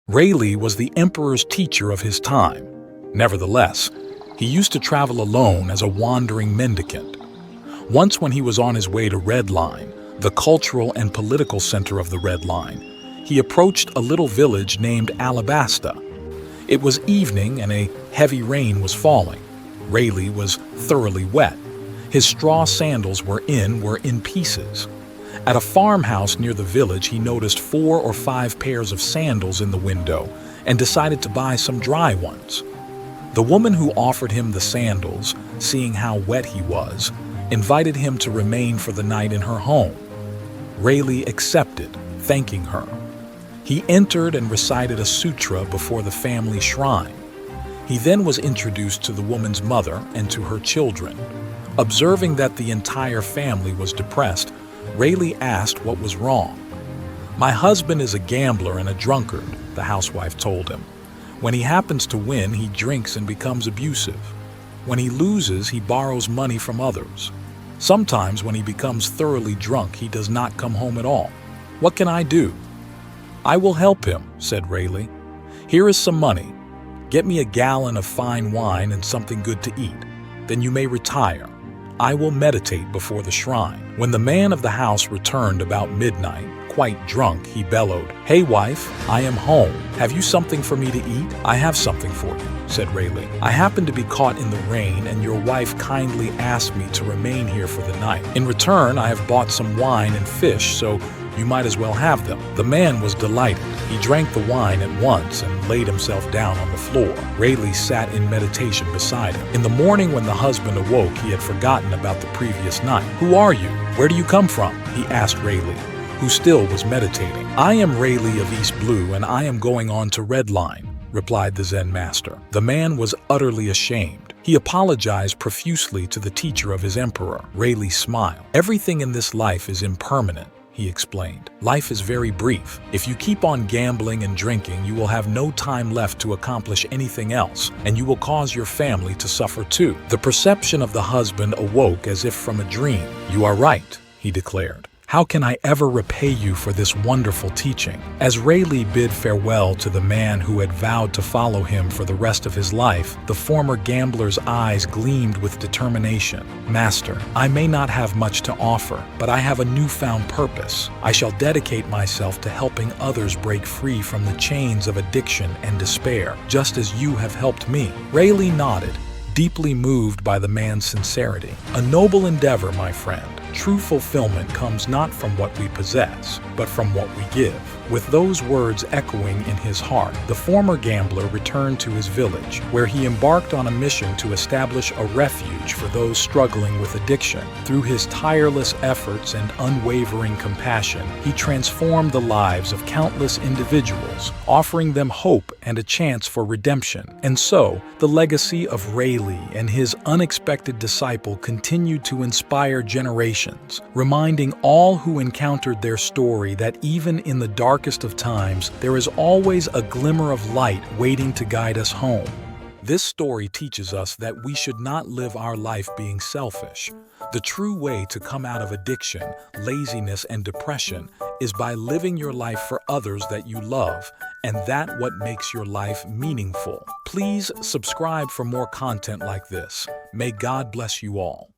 Rayleigh was the emperor's teacher of his time. Nevertheless, he used to travel alone as a wandering mendicant. Once when he was on his way to Red Line, the cultural and political center of the Red Line, he approached a little village named Alabasta. It was evening and a heavy rain was falling. Rayleigh was thoroughly wet. His straw sandals were in pieces. At a farmhouse near the village, he noticed 4 or 5 pairs of sandals in the window and decided to buy some dry ones. The woman who offered him the sandals, seeing how wet he was, invited him to remain for the night in her home. Rayleigh accepted, thanking her. He entered and recited a sutra before the family shrine. He then was introduced to the woman's mother and to her children. Observing that the entire family was depressed, Rayleigh asked what was wrong. "My husband is a gambler and a drunkard," the housewife told him. "When he happens to win, he drinks and becomes abusive. When he loses, he borrows money from others. Sometimes when he becomes thoroughly drunk, he does not come home at all. What can I do?" "I will help him," said Rayleigh. "Here is some money. Get me a gallon of fine wine and something good to eat. Then you may retire. I will meditate before the shrine." When the man of the house returned about midnight, quite drunk, he bellowed, "Hey wife, I am home. Have you something for me to eat?" "I have something for you," said Rayleigh. "I happened to be caught in the rain and your wife kindly asked me to remain here for the night. In return, I have bought some wine and fish, so you might as well have them." The man was delighted. He drank the wine at once and laid himself down on the floor. Rayleigh sat in meditation beside him. In the morning when the husband awoke, he had forgotten about the previous night. "Who are you? Where do you come from?" he asked Rayleigh, who still was meditating. "I am Rayleigh of East Blue and I am going on to Red Line," replied the Zen master. The man was utterly ashamed. He apologized profusely to the teacher of his emperor. Rayleigh smiled. "Everything in this life is impermanent," he explained. "Life is very brief. If you keep on gambling and drinking, you will have no time left to accomplish anything else, and you will cause your family to suffer too." The perception of the husband awoke as if from a dream. "You are right," he declared. "How can I ever repay you for this wonderful teaching?" As Rayleigh bid farewell to the man who had vowed to follow him for the rest of his life, the former gambler's eyes gleamed with determination. "Master, I may not have much to offer, but I have a newfound purpose. I shall dedicate myself to helping others break free from the chains of addiction and despair, just as you have helped me." Rayleigh nodded, deeply moved by the man's sincerity. "A noble endeavor, my friend. True fulfillment comes not from what we possess, but from what we give." With those words echoing in his heart, the former gambler returned to his village, where he embarked on a mission to establish a refuge for those struggling with addiction. Through his tireless efforts and unwavering compassion, he transformed the lives of countless individuals, offering them hope and a chance for redemption. And so, the legacy of Rayleigh and his unexpected disciple continued to inspire generations, reminding all who encountered their story that even in the darkest of times, there is always a glimmer of light waiting to guide us home. This story teaches us that we should not live our life being selfish. The true way to come out of addiction, laziness, and depression is by living your life for others that you love, and that what makes your life meaningful. Please subscribe for more content like this. May God bless you all.